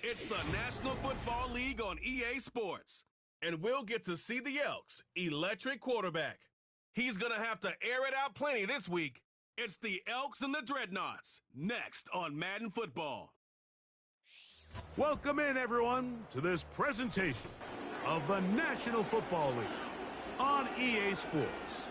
It's the National Football League on EA Sports. And we'll get to see the Elks' electric quarterback. He's going to have to air it out plenty this week. It's the Elks and the Dreadnoughts, next on Madden Football. Welcome in, everyone, to this presentation of the National Football League on EA Sports.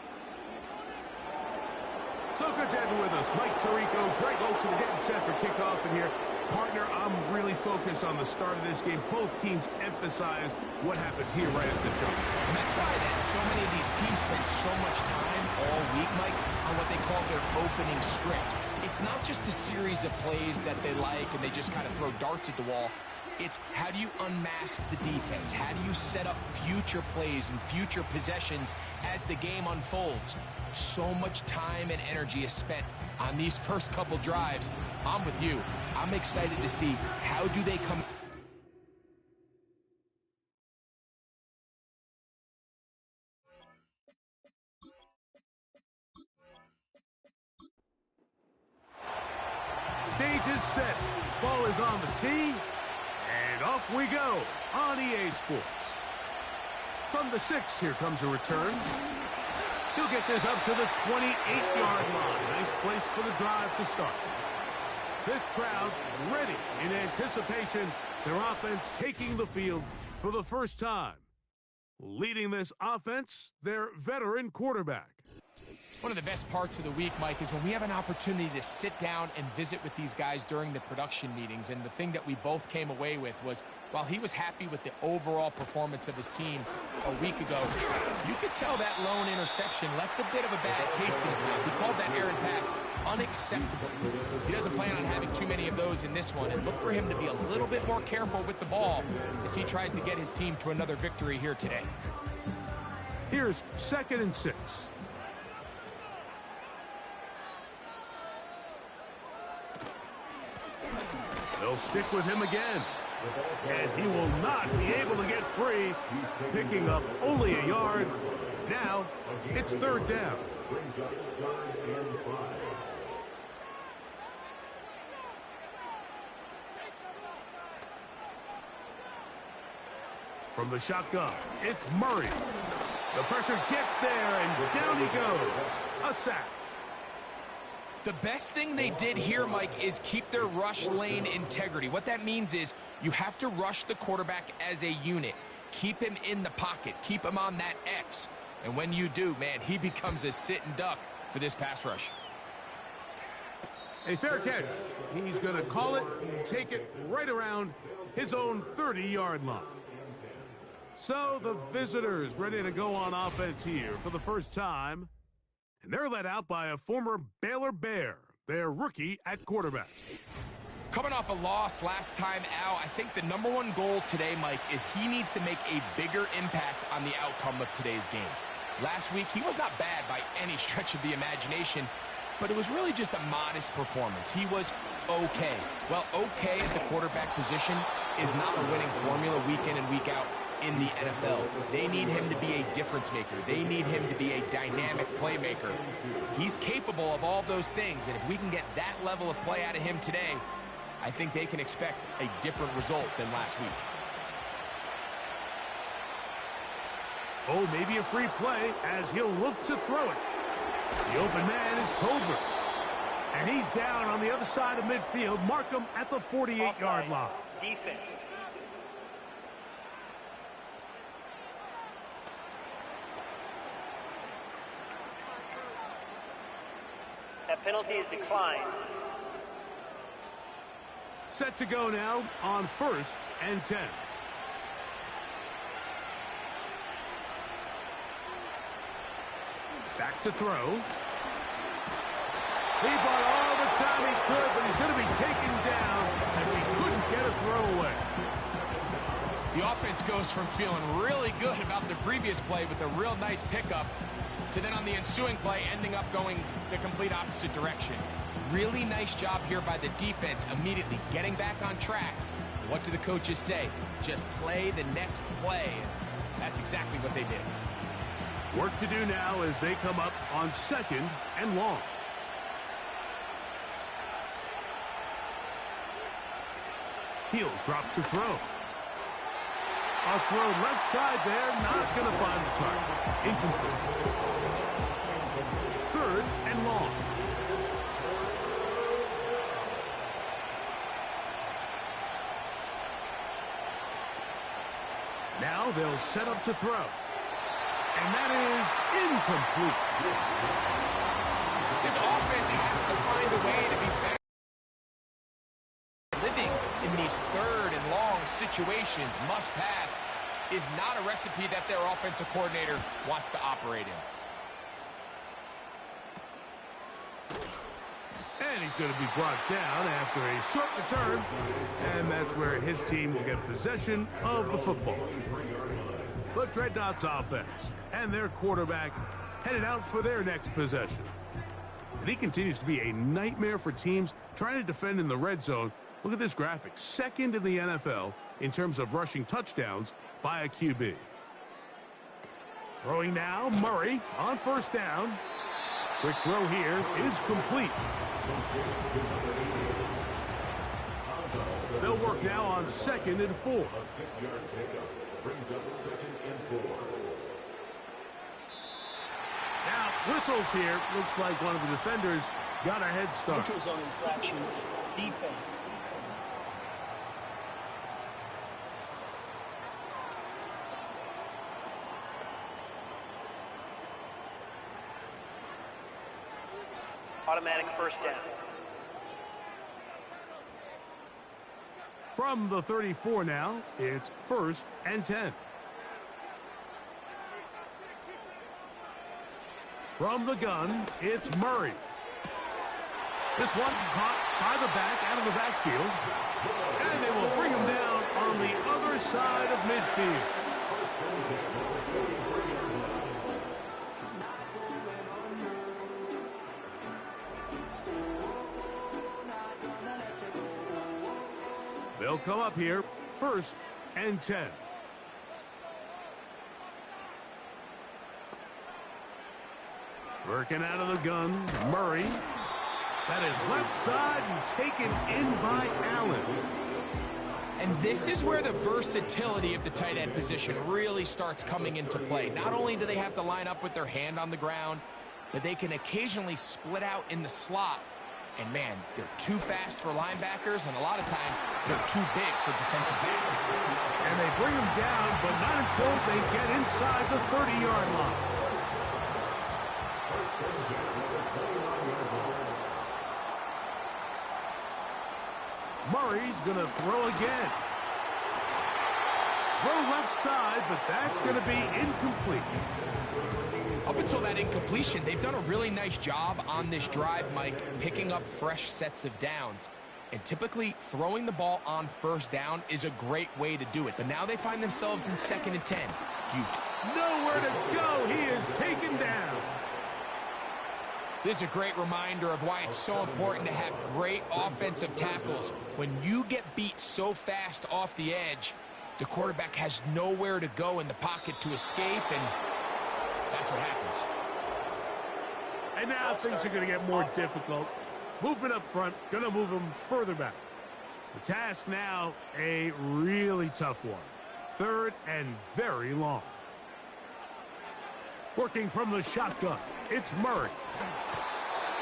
So good to have you with us. Mike Tirico, Greg Olson, we're getting set for kickoff in here. Partner, I'm really focused on the start of this game. Both teams emphasize what happens here right at the jump. And that's why so many of these teams spend so much time all week, Mike, on what they call their opening script. It's not just a series of plays that they like and they just kind of throw darts at the wall. It's how do you unmask the defense? How do you set up future plays and future possessions as the game unfolds? So much time and energy is spent on these first couple drives. I'm with you. I'm excited to see how do they come. Stage is set. Ball is on the tee. And off we go on EA Sports. From the 6, here comes a return. He'll get this up to the 28-yard line. Nice place for the drive to start. This crowd ready in anticipation. Their offense taking the field for the first time. Leading this offense, their veteran quarterback. One of the best parts of the week, Mike, is when we have an opportunity to sit down and visit with these guys during the production meetings. And the thing that we both came away with was, while he was happy with the overall performance of his team a week ago, you could tell that lone interception left a bit of a bad taste in his mouth. He called that errant pass unacceptable. He doesn't plan on having too many of those in this one, and look for him to be a little bit more careful with the ball as he tries to get his team to another victory here today. Here's 2nd and 6. They'll stick with him again. And he will not be able to get free, picking up only a yard. Now, it's 3rd down. From the shotgun, it's Murray. The pressure gets there, and down he goes. A sack. The best thing they did here, Mike, is keep their rush lane integrity. What that means is you have to rush the quarterback as a unit. Keep him in the pocket. Keep him on that X. And when you do, man, he becomes a sit and duck for this pass rush. A fair catch. He's going to call it, take it right around his own 30-yard line. So the visitors ready to go on offense here for the first time. And they're led out by a former Baylor Bear, their rookie at quarterback. Coming off a loss last time out, I think the #1 goal today, Mike, is he needs to make a bigger impact on the outcome of today's game. Last week, he was not bad by any stretch of the imagination, but it was really just a modest performance. He was okay. Well, okay at the quarterback position is not a winning formula week in and week out in the NFL. They need him to be a difference maker. They need him to be a dynamic playmaker. He's capable of all those things, and if we can get that level of play out of him today, I think they can expect a different result than last week. Oh, maybe a free play as he'll look to throw it. The open man is Tolbert. And he's down on the other side of midfield. Mark him at the 48-yard line. Defense. That penalty is declined. Set to go now on 1st and 10. Back to throw. He bought all the time he could, but he's going to be taken down as he couldn't get a throw away. The offense goes from feeling really good about the previous play with a real nice pickup to then on the ensuing play ending up going the complete opposite direction. Really nice job here by the defense, immediately getting back on track. What do the coaches say? Just play the next play. That's exactly what they did. Work to do now as they come up on 2nd and long. He'll drop to throw. A throw left side there, not going to find the target. Incomplete. 3rd and long. Now they'll set up to throw. And that is incomplete. This offense has to find a way to be better. Living in these 3rd and long situations, must pass, is not a recipe that their offensive coordinator wants to operate in. And he's going to be brought down after a short return. And that's where his team will get possession of the football. The Dreadnoughts offense and their quarterback headed out for their next possession. And he continues to be a nightmare for teams trying to defend in the red zone. Look at this graphic. 2nd in the NFL in terms of rushing touchdowns by a QB. Throwing now, Murray on 1st down. Quick throw here is complete. They'll work now on 2nd and 4. A 6-yard pickup brings up 2nd and 4. Now, whistles here. Looks like one of the defenders got a head start. Neutral zone infraction, defense. Automatic 1st down. From the 34 now, it's 1st and 10. From the gun, it's Murray. This one caught by the back out of the backfield. And they will bring him down on the other side of midfield. They'll come up here, 1st and 10. Working out of the gun, Murray. That is left side and taken in by Allen. And this is where the versatility of the tight end position really starts coming into play. Not only do they have to line up with their hand on the ground, but they can occasionally split out in the slot. And man, they're too fast for linebackers, and a lot of times they're too big for defensive backs. And they bring them down, but not until they get inside the 30-yard line. Murray's going to throw again. Throw left side, but that's going to be incomplete. Up until that incompletion, they've done a really nice job on this drive, Mike, picking up fresh sets of downs. And typically, throwing the ball on 1st down is a great way to do it. But now they find themselves in 2nd and 10. Duke. Nowhere to go. He is taken down. This is a great reminder of why it's so important to have great offensive tackles. When you get beat so fast off the edge, the quarterback has nowhere to go in the pocket to escape, and that's what happens. And now things are going to get more difficult. Movement up front, going to move them further back. The task now, a really tough one. 3rd and very long. Working from the shotgun, it's Murray.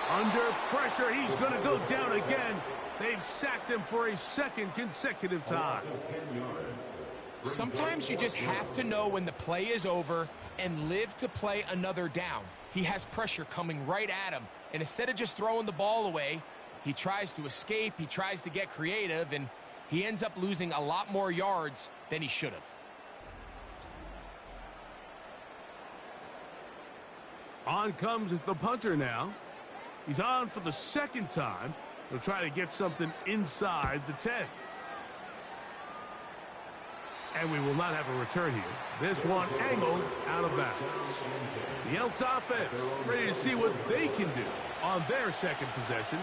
Under pressure, he's going to go down again. They've sacked him for a 2nd consecutive time. Sometimes you just have to know when the play is over and live to play another down. He has pressure coming right at him, and instead of just throwing the ball away, he tries to escape, he tries to get creative, and he ends up losing a lot more yards than he should have. On comes the punter now. He's on for the 2nd time. He'll try to get something inside the 10. And we will not have a return here. This one angled out of bounds. The Elks offense ready to see what they can do on their 2nd possession.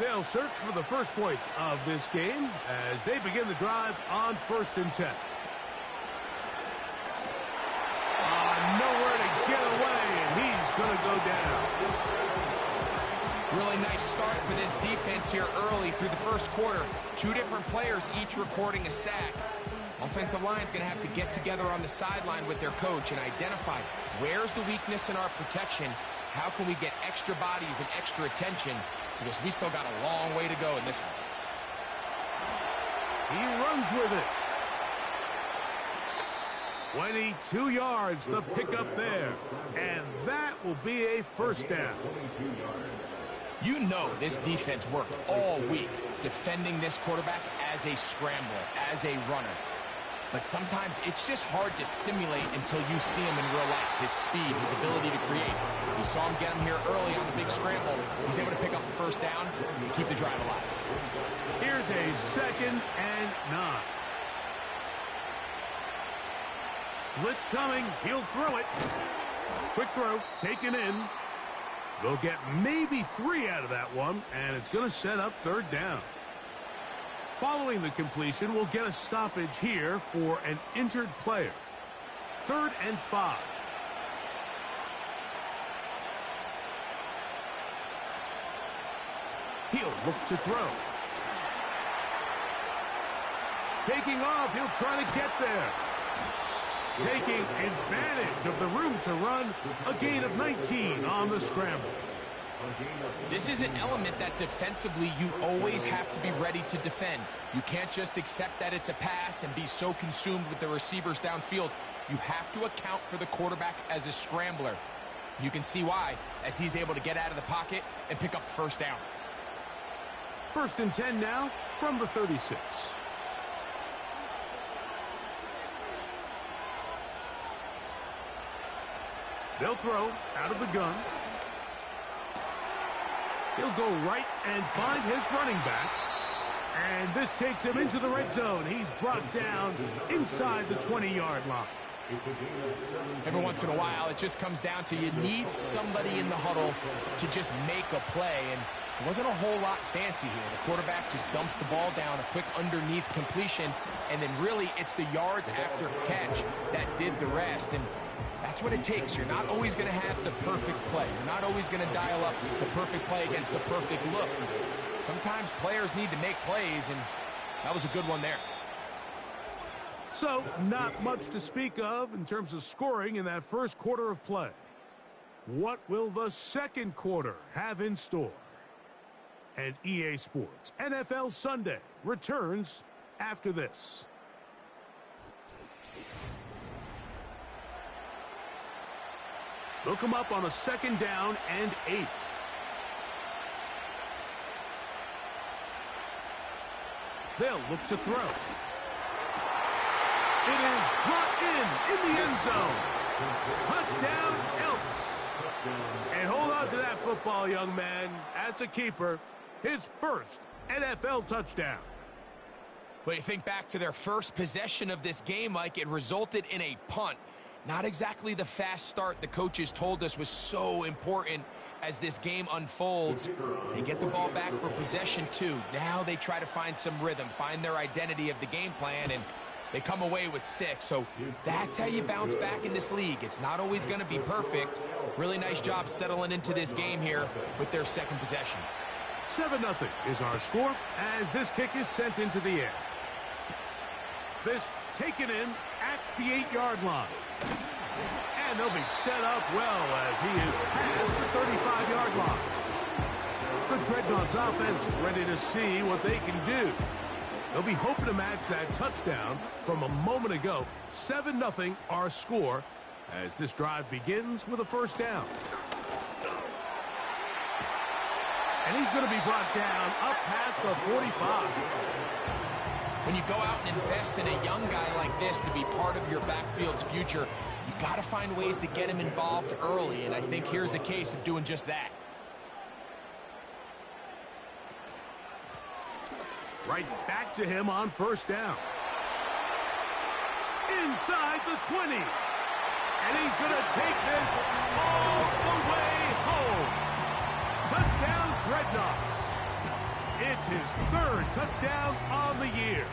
They'll search for the first points of this game as they begin the drive on 1st and 10. Nowhere to get away, and he's going to go down. Really nice start for this defense here early through the first quarter. Two different players each recording a sack. Offensive line's going to have to get together on the sideline with their coach and identify where's the weakness in our protection. How can we get extra bodies and extra attention? Because we still got a long way to go in this one. He runs with it. 22 yards, the pickup there. And that will be a first down. You know this defense worked all week defending this quarterback as a scrambler, as a runner. But sometimes it's just hard to simulate until you see him in real life. His speed, his ability to create. We saw him get him here early on the big scramble. He's able to pick up the first down and keep the drive alive. Here's a 2nd and 9. Blitz coming. He'll throw it. Quick throw. Taken in. They'll get maybe 3 out of that one, and it's going to set up 3rd down. Following the completion, we'll get a stoppage here for an injured player. 3rd and 5. He'll look to throw. Taking off, he'll try to get there. Taking advantage of the room to run, a gain of 19 on the scramble. This is an element that defensively you always have to be ready to defend. You can't just accept that it's a pass and be so consumed with the receivers downfield. You have to account for the quarterback as a scrambler. You can see why, as he's able to get out of the pocket and pick up the first down. 1st and 10 now from the 36. They'll throw out of the gun. He'll go right and find his running back. And this takes him into the red zone. He's brought down inside the 20-yard line. Every once in a while, it just comes down to you need somebody in the huddle to just make a play. And it wasn't a whole lot fancy here. The quarterback just dumps the ball down, a quick underneath completion, and then really it's the yards after catch that did the rest. And that's what it takes. You're not always going to have the perfect play. You're not always going to dial up the perfect play against the perfect look. Sometimes players need to make plays, and that was a good one there. So, not much to speak of in terms of scoring in that first quarter of play. What will the second quarter have in store? And EA Sports NFL Sunday returns after this. They'll come up on a 2nd down and 8. They'll look to throw. It is brought in the end zone. Touchdown, Elks. And hold on to that football, young man. That's a keeper. His first NFL touchdown. Well, you think back to their first possession of this game, Mike, it resulted in a punt. Not exactly the fast start the coaches told us was so important as this game unfolds. They get the ball back for possession 2. Now they try to find some rhythm, find their identity of the game plan, and they come away with 6. So that's how you bounce back in this league. It's not always going to be perfect. Really nice job settling into this game here with their second possession. 7-0 is our score as this kick is sent into the air. This taken in at the 8-yard line. And they'll be set up well as he is past the 35-yard line. The Dreadnoughts offense ready to see what they can do. They'll be hoping to match that touchdown from a moment ago. 7-0 our score as this drive begins with a first down. And he's going to be brought down up past the 45. When you go out and invest in a young guy like this to be part of your backfield's future, you got to find ways to get him involved early, and I think here's a case of doing just that. Right back to him on first down. Inside the 20. And he's going to take this all the way home. Touchdown, Dreadnoughts. It's his 3rd touchdown on the year.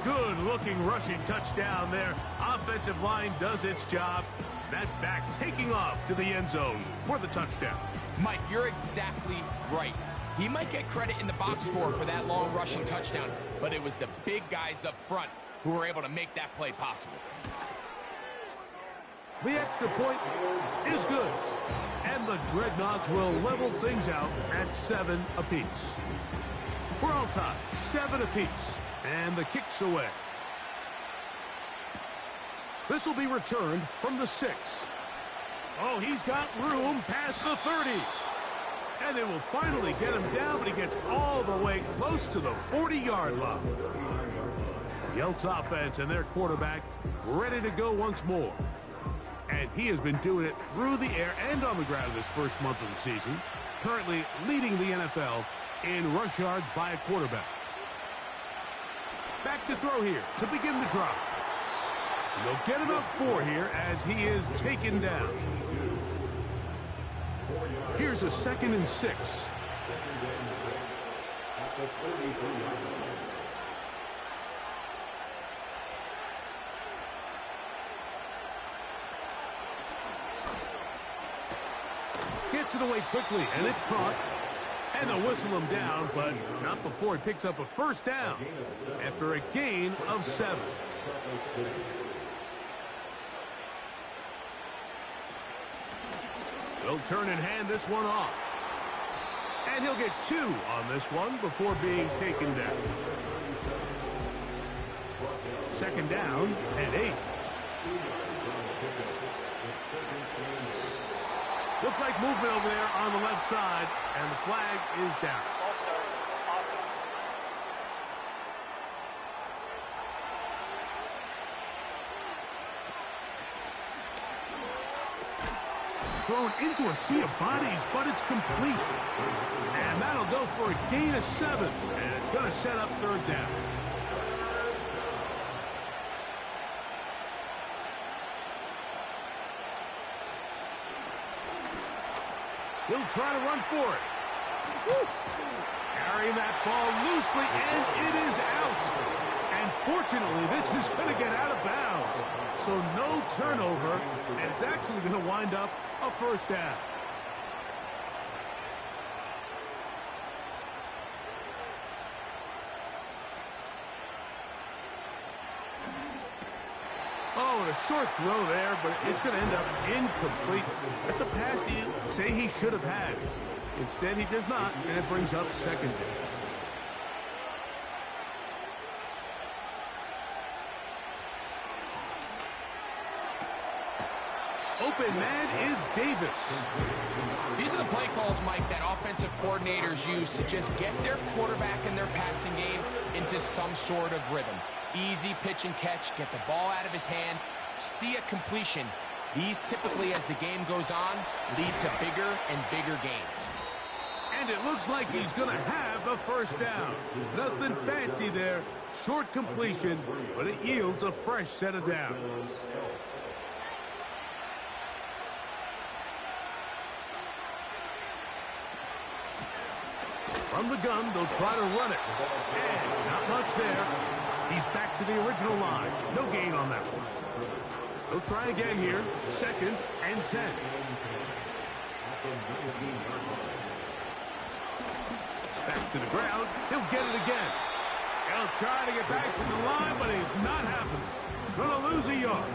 Good-looking rushing touchdown there. Offensive line does its job. That back taking off to the end zone for the touchdown. Mike, you're exactly right. He might get credit in the box score for that long rushing touchdown, but it was the big guys up front who were able to make that play possible. The extra point is good. And the Dreadnoughts will level things out at 7 apiece. We're all tied, 7 apiece. And the kick's away. This will be returned from the 6. Oh, he's got room past the 30. And they will finally get him down, but he gets all the way close to the 40-yard line. The Elks offense and their quarterback ready to go once more. And he has been doing it through the air and on the ground this first month of the season. Currently leading the NFL in rush yards by a quarterback. Back to throw here to begin the drive. And they'll get him up 4 here as he is taken down. Here's a 2nd and 6. Gets it away quickly, and it's caught. And they'll whistle him down, but not before he picks up a first down after a gain of 7. They'll turn and hand this one off. And he'll get 2 on this one before being taken down. 2nd down and 8. Looks like movement over there on the left side, and the flag is down. Thrown into a sea of bodies, but it's complete. And that'll go for a gain of 7, and it's going to set up 3rd down. He'll try to run for it. Woo! Carrying that ball loosely, and it is out. And fortunately, this is going to get out of bounds. So no turnover, and it's actually going to wind up a first down. Oh, and a short throw there, but it's going to end up incomplete. That's a pass you say he should have had. Instead, he does not, and it brings up 2nd down. Open man is Davis. These are the play calls, Mike, that offensive coordinators use to just get their quarterback and their passing game into some sort of rhythm. Easy pitch and catch, get the ball out of his hand, see a completion. These typically, as the game goes on, lead to bigger and bigger gains. And it looks like he's going to have a first down. Nothing fancy there. Short completion, but it yields a fresh set of downs. From the gun, they'll try to run it. And not much there. He's back to the original line. No gain on that one. They'll try again here. 2nd and 10. Back to the ground. He'll get it again. He'll try to get back to the line, but it's not happening. Gonna lose a yard.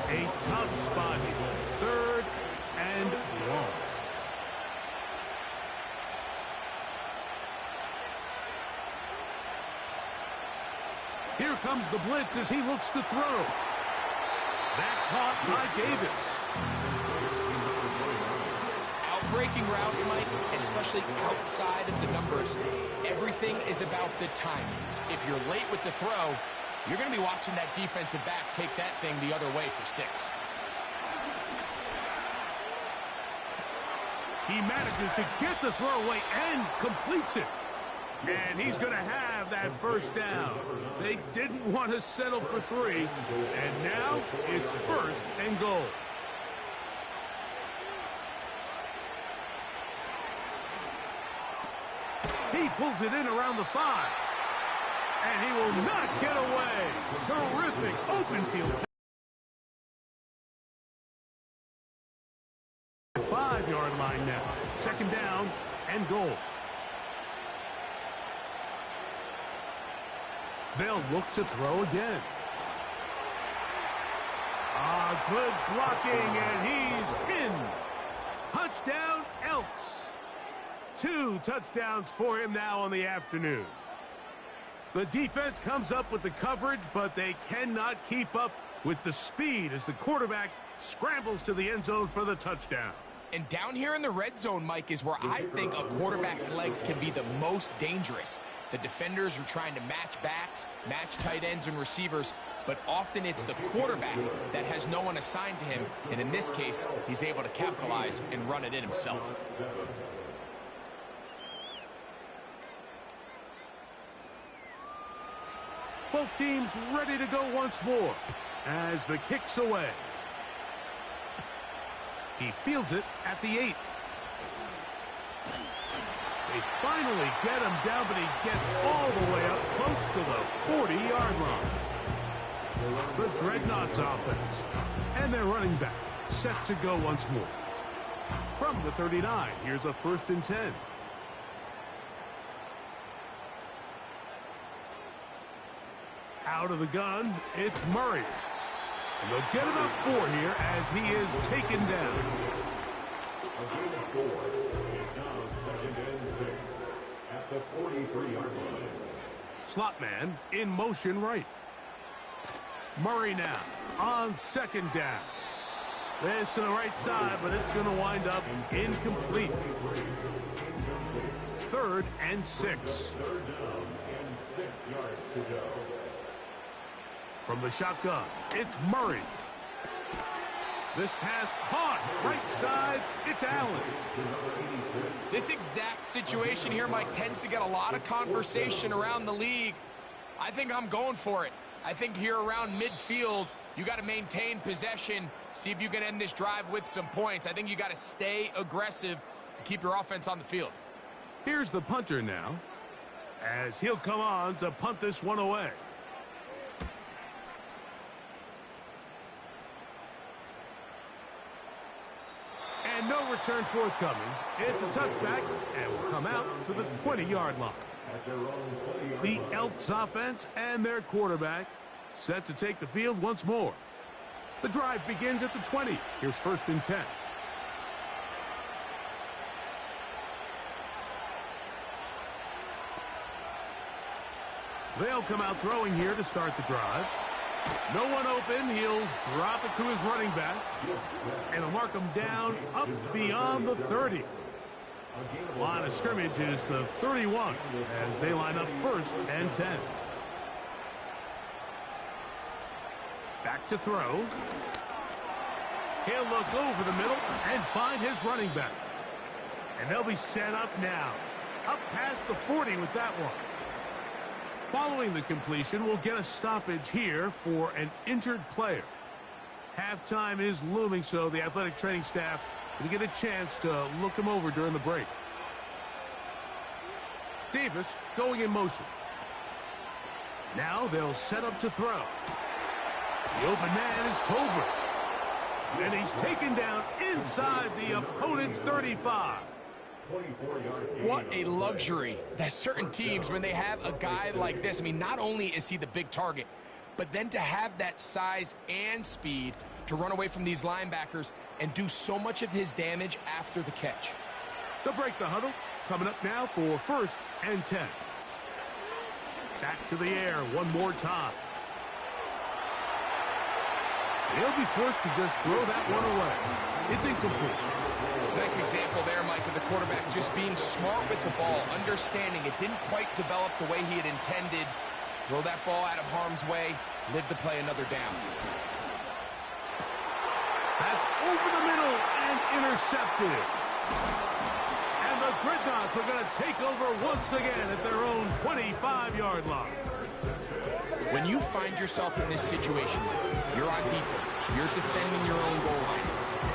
A tough spot here. 3rd and long. Here comes the blitz as he looks to throw. That caught by Davis. Outbreaking routes, Mike, especially outside of the numbers, everything is about the timing. If you're late with the throw, you're going to be watching that defensive back take that thing the other way for 6. He manages to get the throw away and completes it. And he's going to have that first down. They didn't want to settle for 3, and now it's 1st and goal. He pulls it in around the 5. And he will not get away. Terrific open field. 5-yard line now. Second down and goal. They'll look to throw again. Good blocking, and he's in. Touchdown, Elks. 2 touchdowns for him now on the afternoon. The defense comes up with the coverage, but they cannot keep up with the speed as the quarterback scrambles to the end zone for the touchdown. And down here in the red zone, Mike, is where I think a quarterback's legs can be the most dangerous. The defenders are trying to match backs, match tight ends and receivers, but often it's the quarterback that has no one assigned to him, and in this case, he's able to capitalize and run it in himself. Both teams ready to go once more as the kick's away. He fields it at the 8. They finally get him down, but he gets all the way up close to the 40-yard line. The Dreadnoughts offense. And their running back set to go once more. From the 39, here's a 1st and 10. Out of the gun, it's Murray. And they'll get about 4 here as he is taken down. A gain of 4. It's now 2nd and 6 at the 43-yard line. Slot man in motion right. Murray now on 2nd down. This to the right side, but it's going to wind up incomplete. 3rd and 6. 3rd down and 6 yards to go. From the shotgun, it's Murray. This pass caught right side. It's Allen. This exact situation here, Mike, tends to get a lot of conversation around the league. I think I'm going for it. I think here around midfield, you got to maintain possession, see if you can end this drive with some points. I think you got to stay aggressive, keep your offense on the field. Here's the punter now, as he'll come on to punt this one away. And no return forthcoming. It's a touchback, and will come out to the 20-yard line. The Elks offense and their quarterback set to take the field once more. The drive begins at the 20. Here's 1st and 10. They'll come out throwing here to start the drive. No one open. He'll drop it to his running back. And he'll mark him down up beyond the 30. Line of scrimmage is the 31 as they line up 1st and 10. Back to throw. He'll look over the middle and find his running back. And they'll be set up now. Up past the 40 with that one. Following the completion, we'll get a stoppage here for an injured player. Halftime is looming, so the athletic training staff will get a chance to look him over during the break. Davis going in motion. Now they'll set up to throw. The open man is Tolbert. And he's taken down inside the opponent's 35. What a luxury that certain teams, when they have a guy like this, I mean, not only is he the big target, but then to have that size and speed to run away from these linebackers and do so much of his damage after the catch. They'll break the huddle. Coming up now for 1st and 10. Back to the air one more time. He'll be forced to just throw that one away. It's incomplete. Nice example there, Mike, of the quarterback just being smart with the ball, understanding it didn't quite develop the way he had intended. Throw that ball out of harm's way, live to play another down. That's over the middle and intercepted. And the Dreadnoughts are going to take over once again at their own 25-yard line. When you find yourself in this situation, you're on defense, you're defending your own goal line.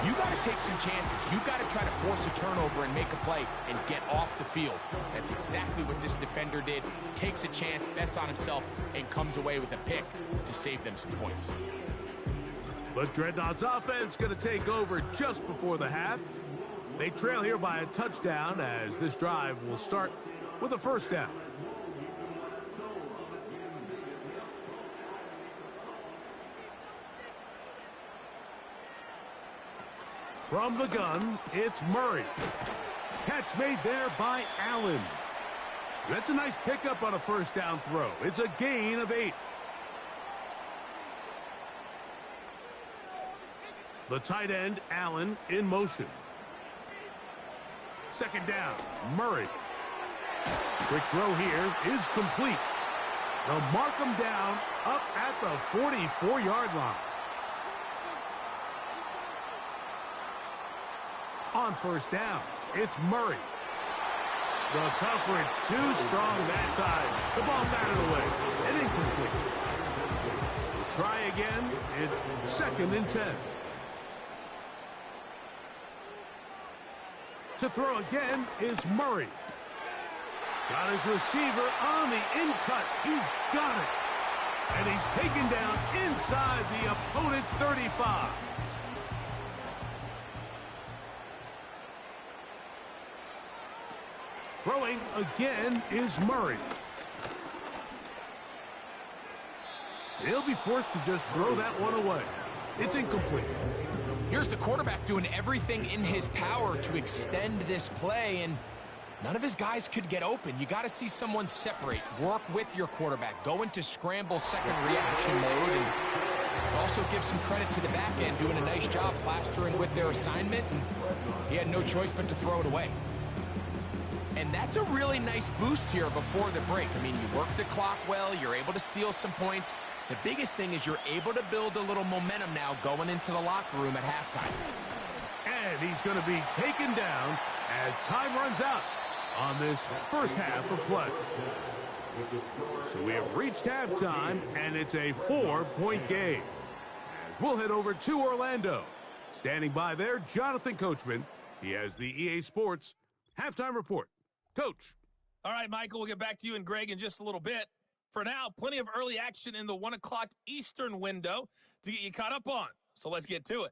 You got to take some chances. You got to try to force a turnover and make a play and get off the field. That's exactly what this defender did. Takes a chance, bets on himself, and comes away with a pick to save them some points. But Dreadnought's offense going to take over just before the half. They trail here by a touchdown as this drive will start with a first down. From the gun, it's Murray. Catch made there by Allen. That's a nice pickup on a first down throw. It's a gain of 8. The tight end, Allen, in motion. Second down, Murray. Quick throw here is complete. They'll mark him down up at the 44-yard line. On first down, it's Murray. The coverage too strong that time. The ball batted away and incomplete. We'll try again. It's second and 10. To throw again is Murray. Got his receiver on the in-cut. He's got it. And he's taken down inside the opponent's 35. Throwing again is Murray. He'll be forced to just throw that one away. It's incomplete. Here's the quarterback doing everything in his power to extend this play, and none of his guys could get open. You got to see someone separate, work with your quarterback, go into scramble second reaction mode, and let's also give some credit to the back end doing a nice job plastering with their assignment, and he had no choice but to throw it away. And that's a really nice boost here before the break. I mean, you work the clock well, you're able to steal some points. The biggest thing is you're able to build a little momentum now going into the locker room at halftime. And he's going to be taken down as time runs out on this first half of play. So we have reached halftime, and it's a 4-point game. As we'll head over to Orlando. Standing by there, Jonathan Coachman. He has the EA Sports halftime report. Coach. All right, Michael, we'll get back to you and Greg in just a little bit. For now, plenty of early action in the 1 o'clock Eastern window to get you caught up on. So let's get to it.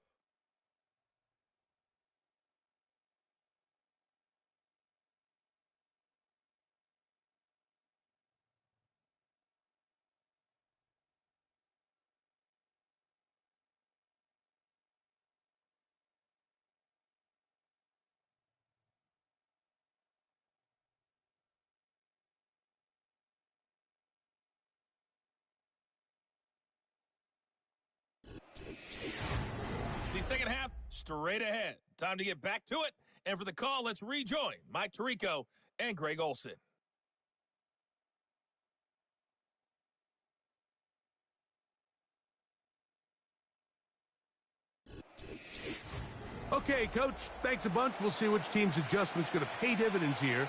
The second half, straight ahead. Time to get back to it. And for the call, let's rejoin Mike Tirico and Greg Olson. Okay, Coach, thanks a bunch. We'll see which team's adjustment's going to pay dividends here.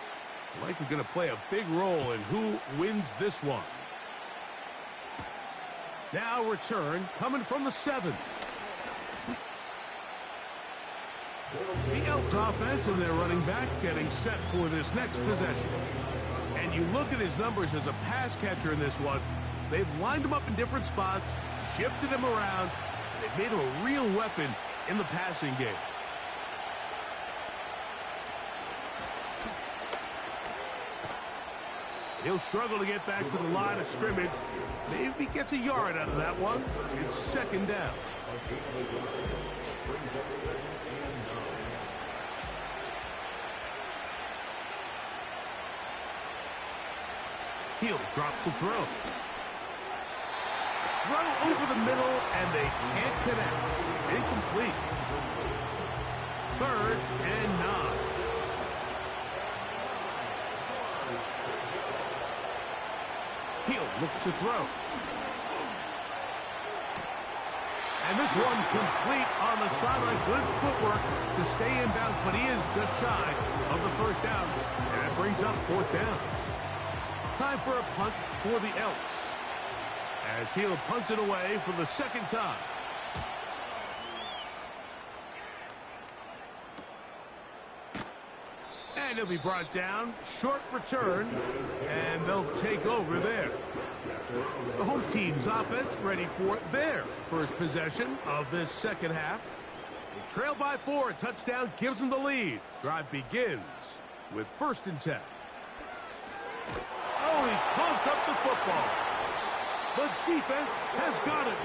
Likely going to play a big role in who wins this one. Now return coming from the 7. The Elks offense and their running back getting set for this next possession. And you look at his numbers as a pass catcher in this one. They've lined him up in different spots, shifted him around, and they've made him a real weapon in the passing game. He'll struggle to get back to the line of scrimmage. Maybe he gets a yard out of that one. It's second down. He'll drop to throw. Throw over the middle, and they can't connect. It's incomplete. Third and 9. He'll look to throw. And this one complete on the sideline. Good footwork to stay in bounds, but he is just shy of the first down. And that brings up fourth down. Time for a punt for the Elks, as he'll punt it away for the second time. And he'll be brought down. Short return. And they'll take over there. The home team's offense ready for their first possession of this second half. They trail by 4. A touchdown gives them the lead. Drive begins with 1st and 10. Oh, he pumps up the football. The defense has got it.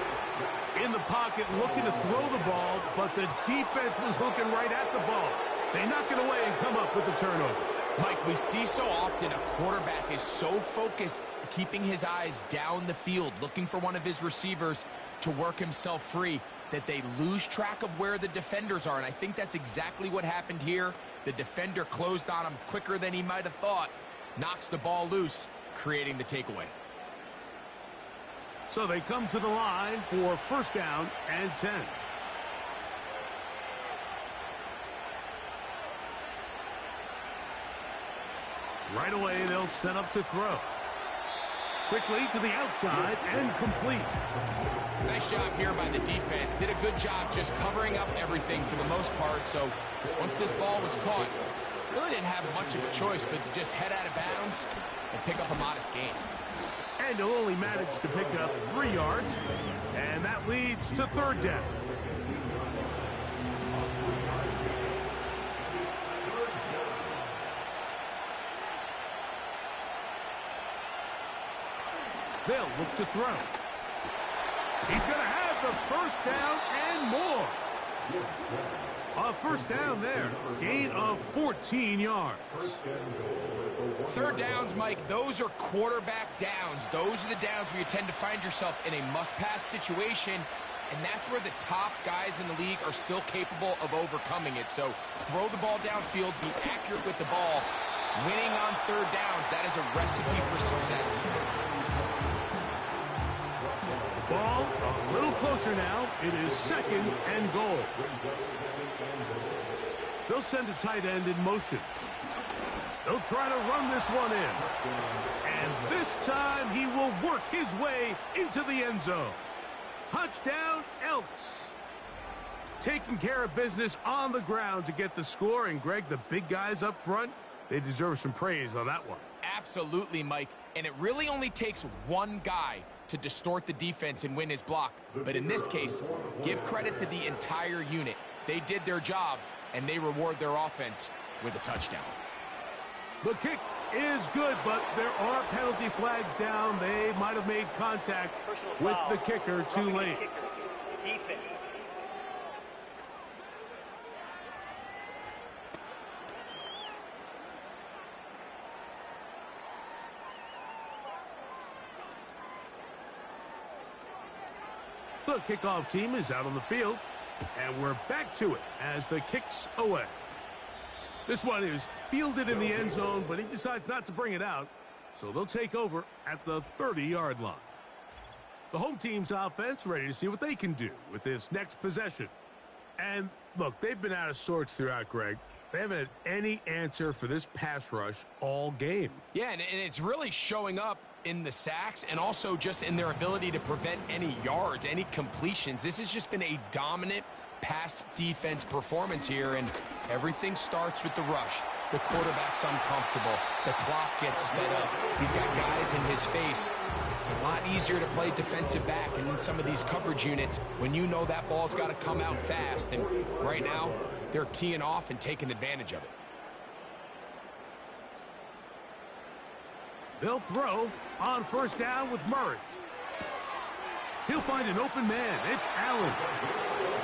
In the pocket, looking to throw the ball, but the defense was looking right at the ball. They knock it away and come up with the turnover. Mike, we see so often a quarterback is so focused, keeping his eyes down the field, looking for one of his receivers to work himself free, that they lose track of where the defenders are. And I think that's exactly what happened here. The defender closed on him quicker than he might have thought, knocks the ball loose, creating the takeaway. So they come to the line for 1st down and 10. Right away, they'll set up to throw. Quickly to the outside and complete. Nice job here by the defense. Did a good job just covering up everything for the most part. So once this ball was caught, really didn't have much of a choice but to just head out of bounds and pick up a modest gain. And he'll only manage to pick up 3 yards. And that leads to 3rd down. They'll look to throw. He's going to have the 1st down and more. A 1st down there. Gain of 14 yards. 3rd downs, Mike, those are quarterback downs. Those are the downs where you tend to find yourself in a must-pass situation, and that's where the top guys in the league are still capable of overcoming it. So throw the ball downfield, be accurate with the ball. Winning on 3rd downs, that is a recipe for success. Ball a little closer now. It is 2nd and goal. They'll send a tight end in motion. They'll try to run this one in. And this time he will work his way into the end zone. Touchdown, Elks. Taking care of business on the ground to get the score. And, Greg, the big guys up front, they deserve some praise on that one. Absolutely, Mike. And it really only takes one guy to distort the defense and win his block. But in this case, give credit to the entire unit. They did their job, and they reward their offense with a touchdown. The kick is good, but there are penalty flags down. They might have made contact with the kicker too late. Defense. The kickoff team is out on the field, and we're back to it as the kick's away. This one is fielded in the end zone, but he decides not to bring it out, so they'll take over at the 30-yard line. The home team's offense ready to see what they can do with this next possession. And, look, they've been out of sorts throughout, Greg. They haven't had any answer for this pass rush all game. Yeah, and it's really showing up in the sacks and also just in their ability to prevent any yards, any completions. This has just been a dominant pass defense performance here, and everything starts with the rush. The quarterback's uncomfortable. The clock gets sped up. He's got guys in his face. It's a lot easier to play defensive back and in some of these coverage units when you know that ball's got to come out fast. And right now, they're teeing off and taking advantage of it. They'll throw on 1st down with Murray. He'll find an open man. It's Allen.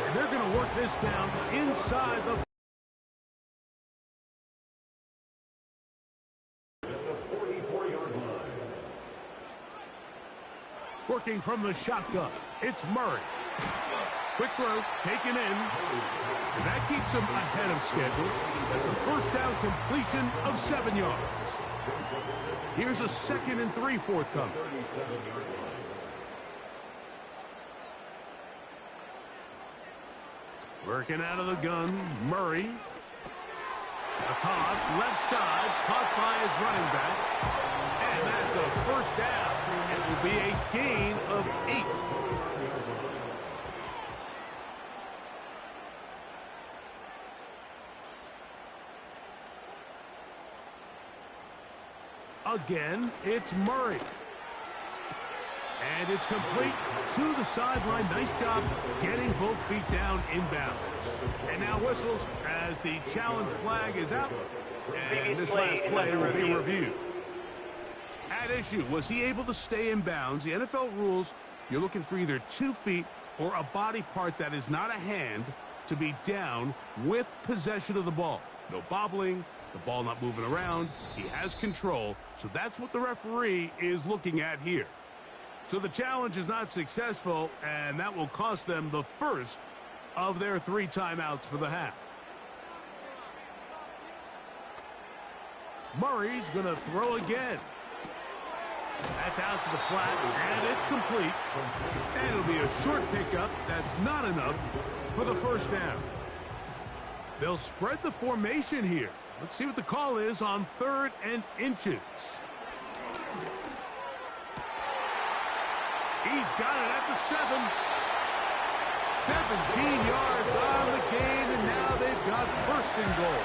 And they're going to work this down inside the 44-yard line. Working from the shotgun, it's Murray. Quick throw, taken in, and that keeps him ahead of schedule. That's a 1st down completion of 7 yards. Here's a 2nd and 3 forthcoming. Working out of the gun, Murray. A toss, left side, caught by his running back. And that's a 1st down. It will be a gain of 8. Again, it's Murray. And it's complete to the sideline. Nice job getting both feet down inbounds. And now whistles as the challenge flag is out. And this last play will be reviewed. At issue, was he able to stay in bounds? The NFL rules, you're looking for either 2 feet or a body part that is not a hand to be down with possession of the ball. No bobbling, the ball not moving around. He has control, so that's what the referee is looking at here. So the challenge is not successful, and that will cost them the first of their 3 timeouts for the half. Murray's going to throw again. That's out to the flat, and it's complete. And it'll be a short pickup. That's not enough for the first down. They'll spread the formation here. Let's see what the call is on 3rd and inches. He's got it at the 7. 17 yards on the gain, and now they've got 1st and goal.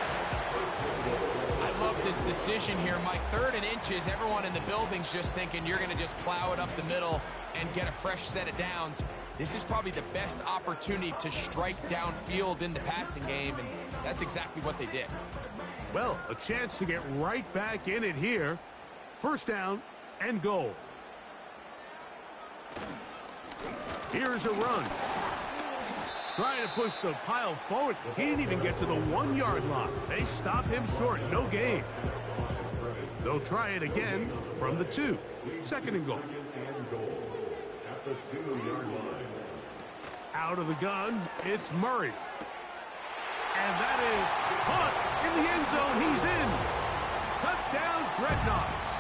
I love this decision here, Mike. 3rd and inches, everyone in the building's just thinking you're going to just plow it up the middle and get a fresh set of downs. This is probably the best opportunity to strike downfield in the passing game, and that's exactly what they did. Well, a chance to get right back in it here. 1st down and goal. Here's a run. Trying to push the pile forward. He didn't even get to the 1-yard line. They stop him short. No gain. They'll try it again from the 2. 2nd and goal. At the 2-yard line. Out of the gun, it's Murray. And that is caught in the end zone. He's in. Touchdown, Dreadnoughts.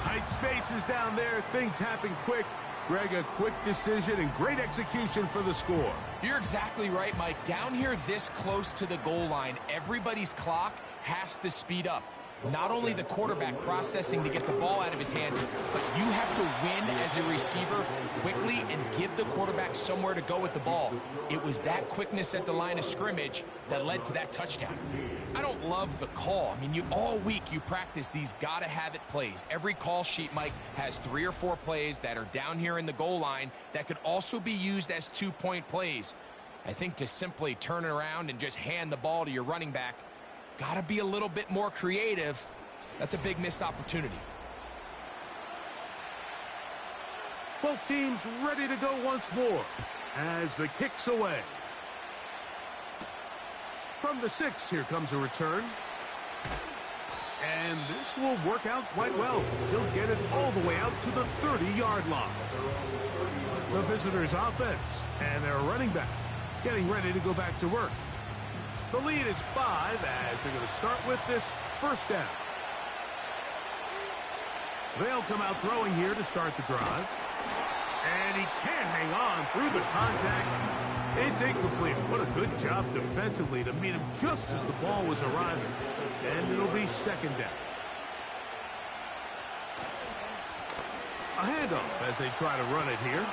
Tight spaces down there. Things happen quick. Greg, a quick decision and great execution for the score. You're exactly right, Mike. Down here this close to the goal line, everybody's clock has to speed up. Not only the quarterback processing to get the ball out of his hands, but you have to win as a receiver quickly and give the quarterback somewhere to go with the ball. It was that quickness at the line of scrimmage that led to that touchdown. I don't love the call. I mean, all week you practice these gotta-have-it plays. Every call sheet, Mike, has 3 or 4 plays that are down here in the goal line that could also be used as 2-point plays. I think to simply turn it around and just hand the ball to your running back, got to be a little bit more creative. That's a big missed opportunity. Both teams ready to go once more as the kick's away. From the 6, here comes a return. And this will work out quite well. He'll get it all the way out to the 30-yard line. The visitors' offense and their running back getting ready to go back to work. The lead is 5 as they're going to start with this 1st down. They'll come out throwing here to start the drive. And he can't hang on through the contact. It's incomplete. What a good job defensively to meet him just as the ball was arriving. And it'll be 2nd down. A handoff as they try to run it here.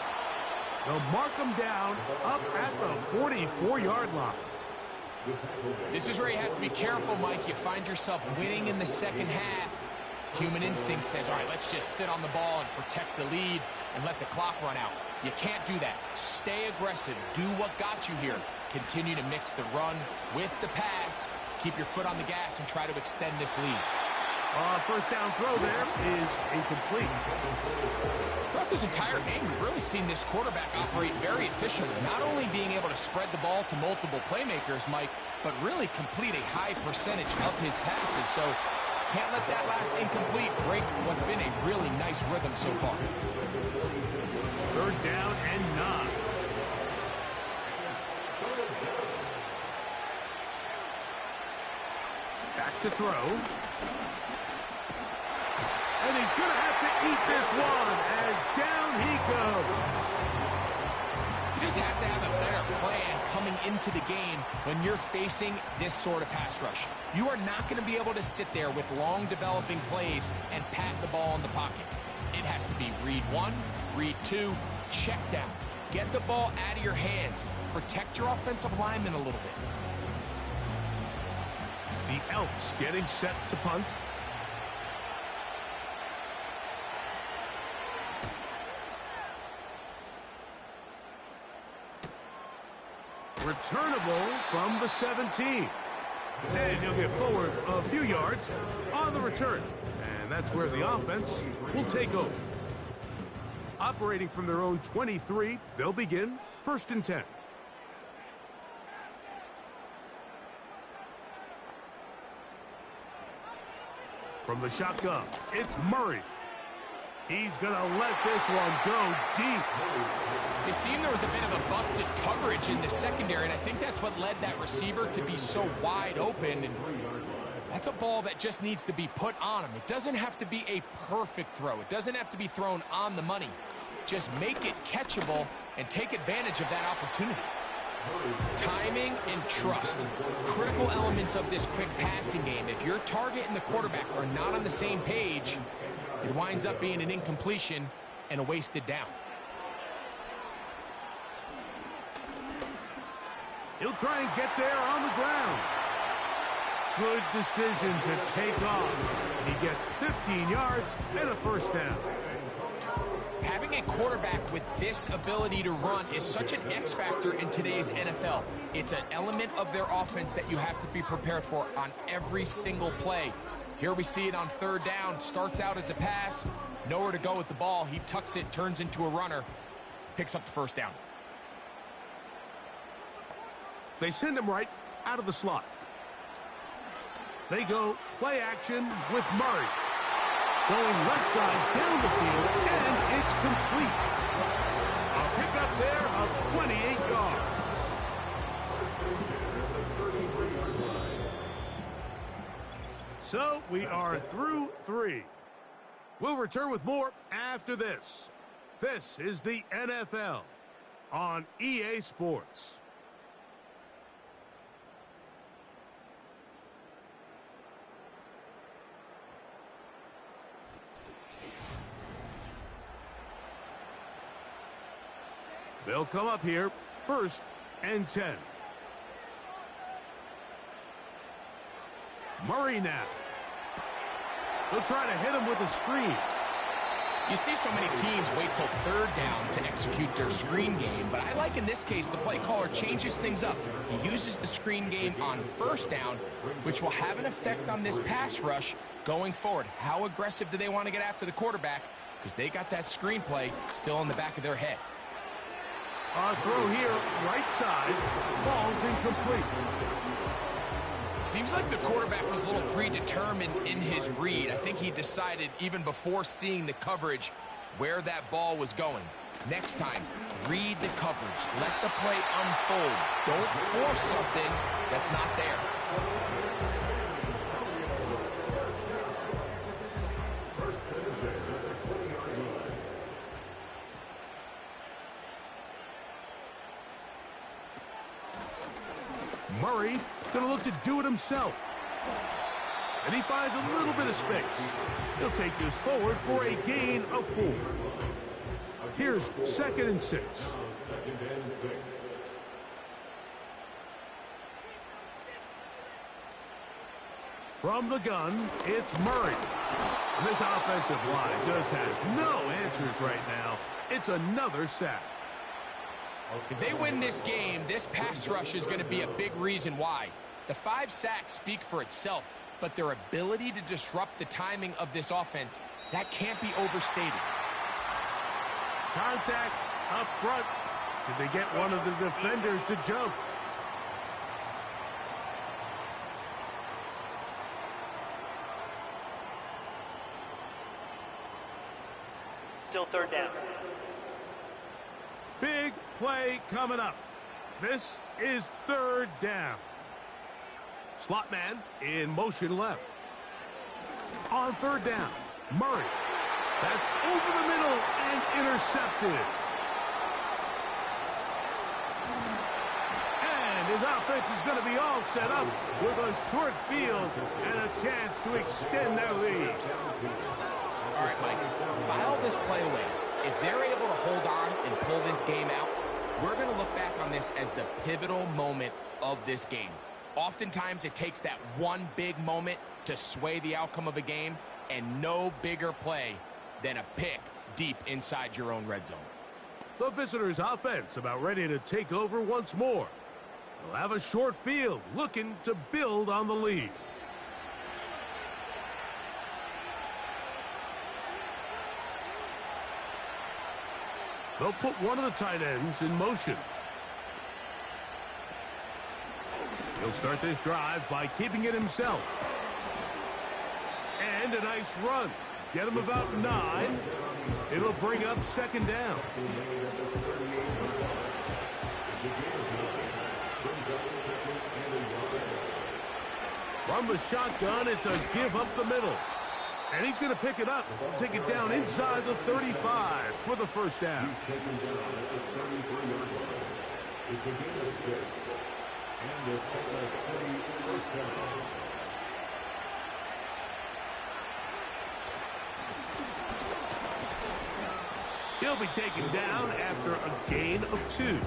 They'll mark him down up at the 44-yard line. This is where you have to be careful, Mike. You find yourself winning in the 2nd half. Human instinct says, all right, let's just sit on the ball and protect the lead and let the clock run out. You can't do that. Stay aggressive. Do what got you here. Continue to mix the run with the pass. Keep your foot on the gas and try to extend this lead. 1st down throw there is incomplete. Throughout this entire game, we've really seen this quarterback operate very efficiently, not only being able to spread the ball to multiple playmakers, Mike, but really complete a high percentage of his passes. So can't let that last incomplete break what's been a really nice rhythm so far. 3rd down and 9. Back to throw. And he's going to have to eat this one as down he goes. You just have to have a better plan coming into the game when you're facing this sort of pass rush. You are not going to be able to sit there with long developing plays and pat the ball in the pocket. It has to be read 1, read 2, check down. Get the ball out of your hands. Protect your offensive lineman a little bit. The Elks getting set to punt. Returnable from the 17. And he'll get forward a few yards on the return. And that's where the offense will take over. Operating from their own 23, they'll begin 1st and 10. From the shotgun, it's Murray. He's going to let this one go deep. It seemed there was a bit of a busted coverage in the secondary, and I think that's what led that receiver to be so wide open. And that's a ball that just needs to be put on him. It doesn't have to be a perfect throw. It doesn't have to be thrown on the money. Just make it catchable and take advantage of that opportunity. Timing and trust, critical elements of this quick passing game. If your target and the quarterback are not on the same page, it winds up being an incompletion and a wasted down. He'll try and get there on the ground. Good decision to take off. He gets 15 yards and a 1st down. Having a quarterback with this ability to run is such an X factor in today's NFL. It's an element of their offense that you have to be prepared for on every single play. Here we see it on 3rd down. Starts out as a pass. Nowhere to go with the ball. He tucks it, turns into a runner. Picks up the 1st down. They send him right out of the slot. They go play action with Murray. Going left side down the field, and it's complete. A pickup there of 28 yards. So we are through 3. We'll return with more after this. This is the NFL on EA Sports. They'll come up here 1st and 10. Murray now. They'll try to hit him with a screen. You see so many teams wait till 3rd down to execute their screen game, but I like in this case the play caller changes things up. He uses the screen game on 1st down, which will have an effect on this pass rush going forward. How aggressive do they want to get after the quarterback? Because they got that screen play still in the back of their head. Our throw here, right side, falls incomplete. Seems like the quarterback was a little predetermined in his read. I think he decided even before seeing the coverage where that ball was going. Next time, read the coverage. Let the play unfold. Don't force something that's not there. Murray going to look to do it himself. And he finds a little bit of space. He'll take this forward for a gain of 4. Here's 2nd and 6. From the gun, it's Murray. And this offensive line just has no answers right now. It's another sack. If they win this game, this pass rush is going to be a big reason why. The 5 sacks speak for itself, but their ability to disrupt the timing of this offense, that can't be overstated. Contact up front. Did they get one of the defenders to jump? Still 3rd down. Big play coming up. This is 3rd down. Slot man in motion left. On 3rd down, Murray. That's over the middle and intercepted. And his offense is going to be all set up with a short field and a chance to extend their lead. All right, Mike, file this play away. If they're able to hold on and pull this game out, we're going to look back on this as the pivotal moment of this game. Oftentimes, it takes that one big moment to sway the outcome of a game, and no bigger play than a pick deep inside your own red zone. The visitors' offense about ready to take over once more. They'll have a short field, looking to build on the lead. They'll put one of the tight ends in motion. He'll start this drive by keeping it himself. And a nice run. Get him about 9. It'll bring up second down. From the shotgun, it's a give up the middle. And he's going to pick it up, take it down inside the 35 for the first down. He'll be taken down after a gain of 2.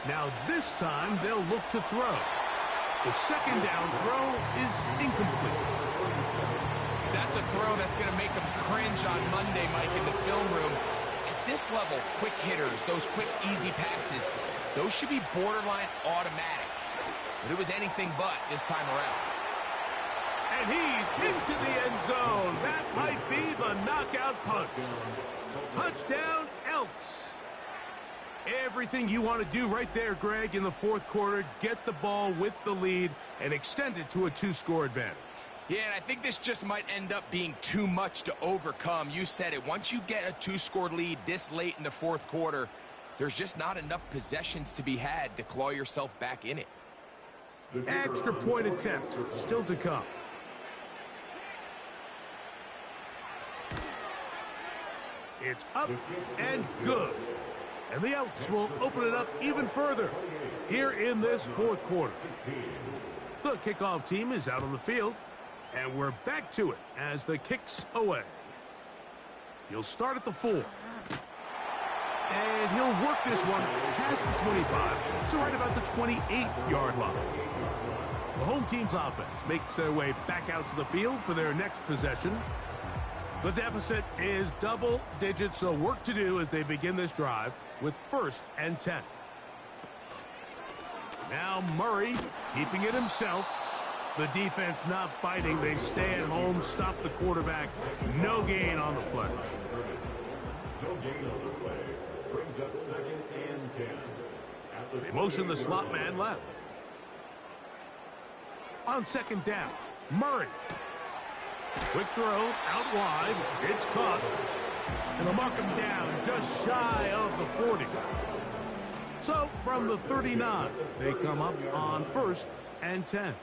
Now this time they'll look to throw. The second down throw is incomplete. That's a throw that's going to make them cringe on Monday, Mike, in the film room. At this level, quick hitters, those quick, easy passes, those should be borderline automatic. But it was anything but this time around. And he's into the end zone. That might be the knockout punch. Touchdown, Elks. Everything you want to do right there, Greg, in the fourth quarter. Get the ball with the lead and extend it to a 2-score advantage. Yeah, and I think this just might end up being too much to overcome. You said it. Once you get a 2-score lead this late in the fourth quarter, there's just not enough possessions to be had to claw yourself back in it. Extra point attempt still to come. It's up and good. And the Elks will open it up even further here in this fourth quarter. The kickoff team is out on the field, and we're back to it as the kick's away. He'll start at the 4. And he'll work this one past the 25 to right about the 28-yard line. The home team's offense makes their way back out to the field for their next possession. The deficit is double digits, so work to do as they begin this drive with 1st and 10. Now Murray keeping it himself. The defense not biting. They stay at home, stop the quarterback. No gain on the play. No gain on the play. Brings up 2nd and 10. They motion the slot man left. On 2nd down, Murray. Quick throw, out wide. It's caught. And they'll mark him down just shy of the 40. So from the 39, they come up on 1st and 10.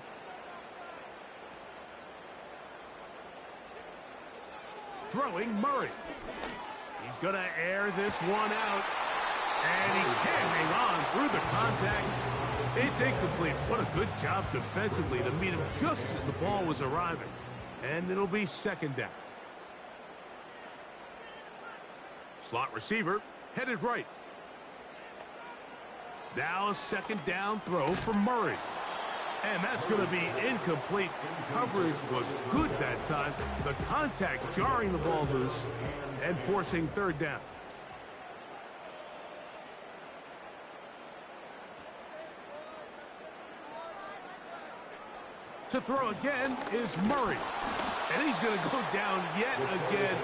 Throwing Murray. He's going to air this one out. And he can't hang on through the contact. It's incomplete. What a good job defensively to meet him just as the ball was arriving. And it'll be 2nd down. Slot receiver headed right. Now a 2nd down throw for Murray. And that's going to be incomplete. Coverage was good that time. The contact jarring the ball loose and forcing 3rd down. To throw again is Murray. And he's going to go down yet again.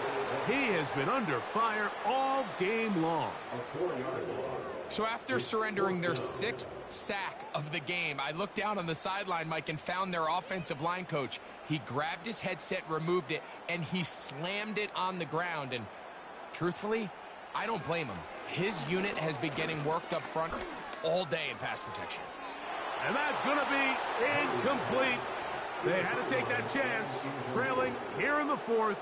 He has been under fire all game long. So after surrendering their 6th sack of the game, I looked down on the sideline, Mike, and found their offensive line coach. He grabbed his headset, removed it, and he slammed it on the ground. And truthfully, I don't blame him. His unit has been getting worked up front all day in pass protection. And that's going to be incomplete. They had to take that chance, trailing here in the 4th,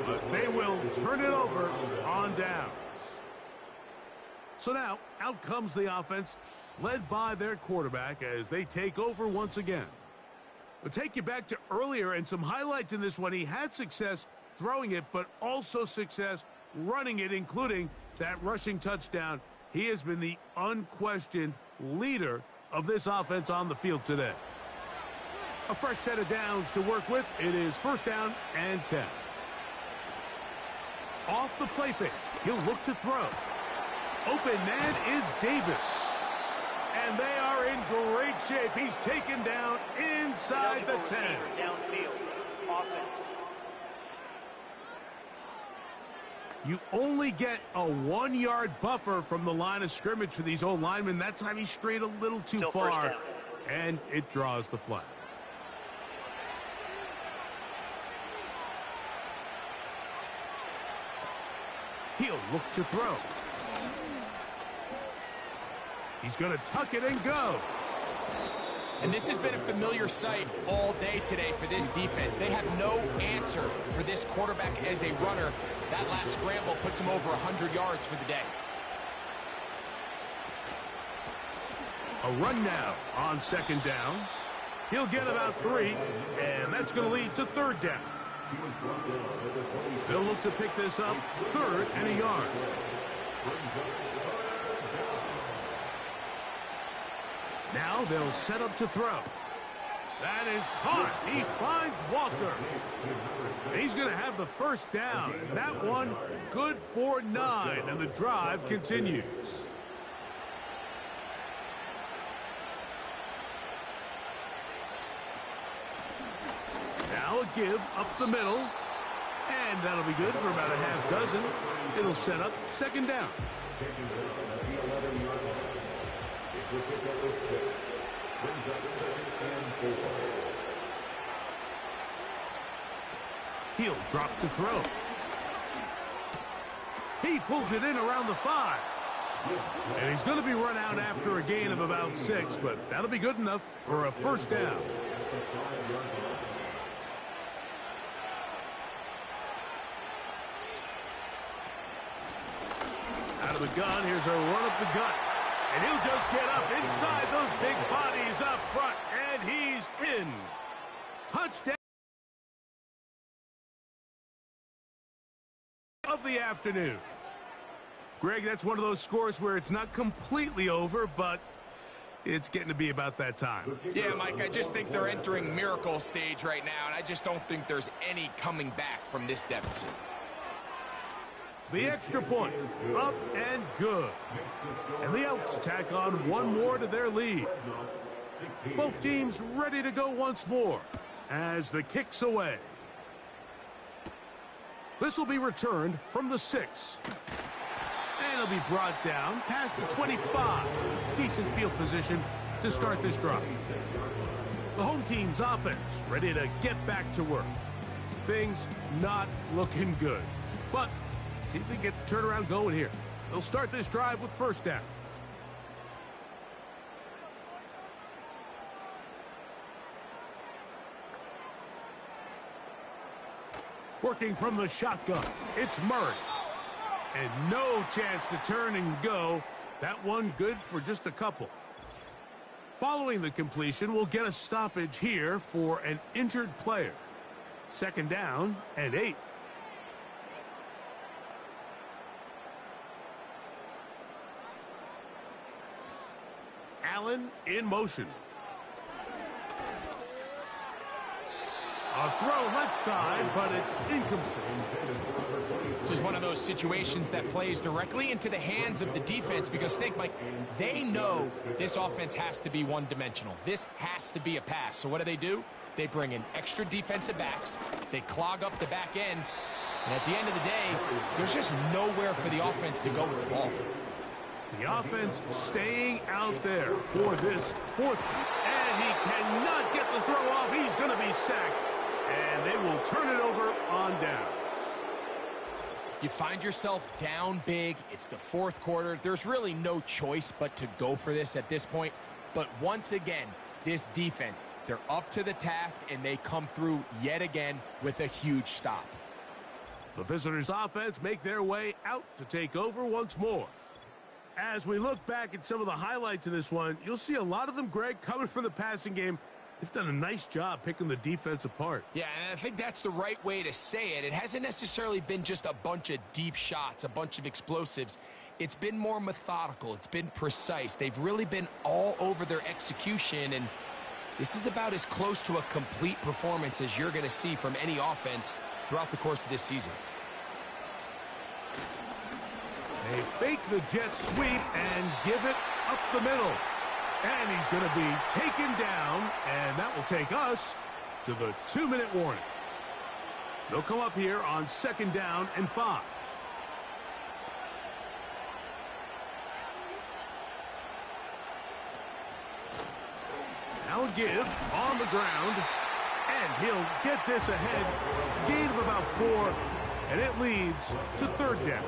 but they will turn it over on downs. So now, out comes the offense, led by their quarterback as they take over once again. I'll take you back to earlier and some highlights in this one. He had success throwing it, but also success running it, including that rushing touchdown. He has been the unquestioned leader of this offense on the field today. A fresh set of downs to work with. It is first down and 10. Off the play fake, he'll look to throw. Open man is Davis. And they are in great shape. He's taken down inside the 10. Downfield. Offense. You only get a 1-yard buffer from the line of scrimmage for these old linemen. That time he strayed a little too Still first far, down. and it draws the flag. He'll look to throw. He's going to tuck it and go. And this has been a familiar sight all day today for this defense. They have no answer for this quarterback as a runner. That last scramble puts him over 100 yards for the day. A run now on second down. He'll get about 3, and that's going to lead to third down. They'll look to pick this up, 3rd and a yard. Now they'll set up to throw. That is caught. He finds Walker. He's going to have the first down. And that one good for 9, and the drive continues. Now a give up the middle. And that'll be good for about a half dozen. It'll set up second down. He'll drop to throw. He pulls it in around the 5. And he's going to be run out after a gain of about 6, but that'll be good enough for a first down. Out of the gun, here's a run up the gut. And he'll just get up inside those big bodies up front, and he's in. Touchdown of the afternoon. Greg, that's one of those scores where it's not completely over, but it's getting to be about that time. Yeah, Mike, I just think they're entering miracle stage right now, and I just don't think there's any coming back from this deficit. The extra point, up and good. And the Elks tack on one more to their lead. Both teams ready to go once more as the kick's away. This will be returned from the 6. And it'll be brought down past the 25. Decent field position to start this drive. The home team's offense ready to get back to work. Things not looking good. But see if they get the turnaround going here. They'll start this drive with first down. Working from the shotgun, it's Murray. And no chance to turn and go. That one good for just a couple. Following the completion, we'll get a stoppage here for an injured player. Second down and 8. Allen in motion. A throw left side, but it's incomplete. This is one of those situations that plays directly into the hands of the defense because think, Mike, they know this offense has to be one-dimensional. This has to be a pass. So what do? They bring in extra defensive backs. They clog up the back end. And at the end of the day, there's just nowhere for the offense to go with the ball. The offense staying out there for this fourth. And he cannot get the throw off. He's going to be sacked. And they will turn it over on downs. You find yourself down big. It's the fourth quarter. There's really no choice but to go for this at this point. But once again, this defense, they're up to the task, and they come through yet again with a huge stop. The visitors' offense make their way out to take over once more. As we look back at some of the highlights in this one, you'll see a lot of them, Greg, coming from the passing game. They've done a nice job picking the defense apart. Yeah, and I think that's the right way to say it. It hasn't necessarily been just a bunch of deep shots, a bunch of explosives. It's been more methodical. It's been precise. They've really been all over their execution, and this is about as close to a complete performance as you're going to see from any offense throughout the course of this season. They fake the jet sweep and give it up the middle. And he's going to be taken down, and that will take us to the 2-minute warning. They'll come up here on 2nd down and 5. Now a give on the ground, and he'll get this ahead. Gain of about 4, and it leads to 3rd down.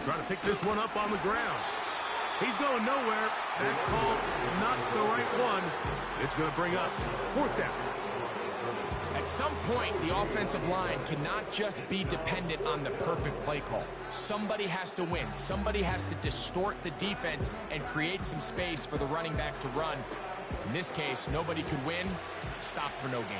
Trying to pick this one up on the ground. He's going nowhere. That call, not the right one. It's going to bring up 4th down. At some point, the offensive line cannot just be dependent on the perfect play call. Somebody has to win. Somebody has to distort the defense and create some space for the running back to run. In this case, nobody could win. Stop for no gain.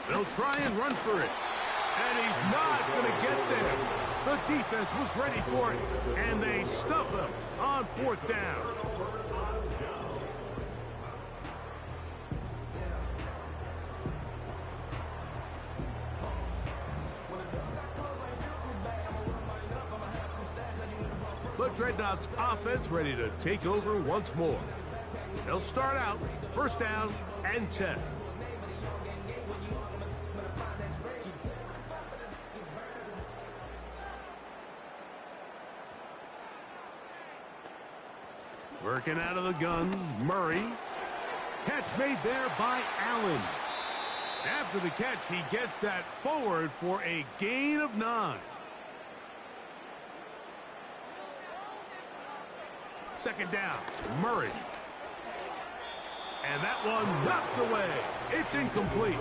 They'll try and run for it. And he's not going to get there. The defense was ready for it. And they stuff him on 4th down. But Dreadnought's offense ready to take over once more. They'll start out 1st down and 10. Working out of the gun, Murray. Catch made there by Allen. After the catch, he gets that forward for a gain of 9. 2nd down, Murray. And that one knocked away. It's incomplete.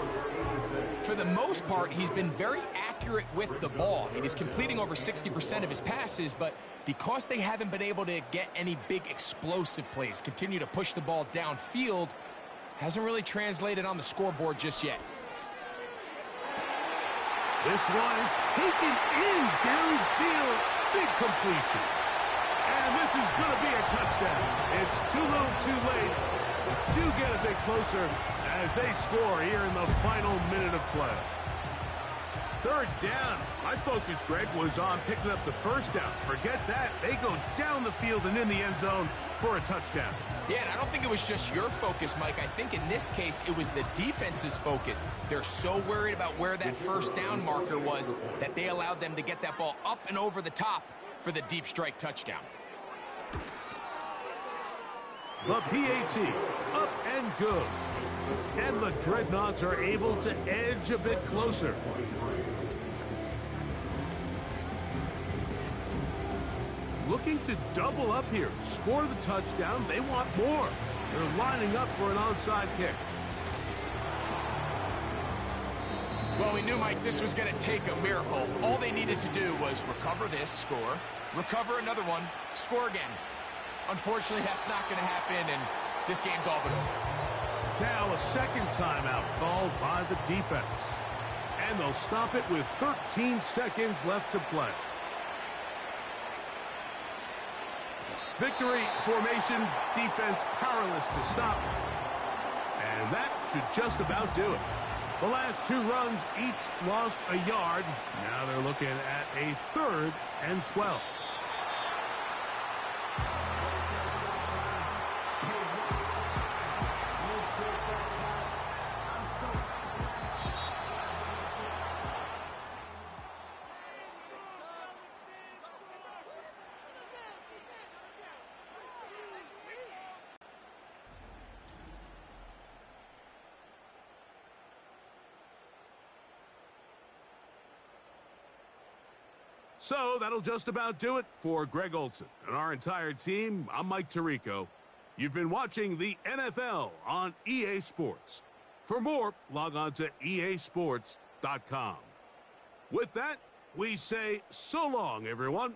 For the most part, he's been very accurate with the ball. I mean, he's completing over 60% of his passes, but because they haven't been able to get any big explosive plays, continue to push the ball downfield, hasn't really translated on the scoreboard just yet. This one is taken in downfield. Big completion. And this is going to be a touchdown. It's too little too late. Do get a bit closer as they score here in the final minute of play. 3rd down. My focus, Greg, was on picking up the 1st down. Forget that. They go down the field and in the end zone for a touchdown. Yeah, and I don't think it was just your focus, Mike. I think in this case, it was the defense's focus. They're so worried about where that 1st down marker was that they allowed them to get that ball up and over the top for the deep strike touchdown. The PAT, up and good. And the Dreadnoughts are able to edge a bit closer. Looking to double up here, score the touchdown. They want more. They're lining up for an onside kick. Well, we knew, Mike, this was going to take a miracle. All they needed to do was recover this, score, recover another one, score again. Unfortunately, that's not going to happen, and this game's all but over. Now a 2nd timeout called by the defense. And they'll stop it with 13 seconds left to play. Victory formation, defense powerless to stop. And that should just about do it. The last 2 runs each lost a yard. Now they're looking at a 3rd and 12. So that'll just about do it for Greg Olson and our entire team. I'm Mike Tirico. You've been watching the NFL on EA Sports. For more, log on to easports.com. With that, we say so long, everyone.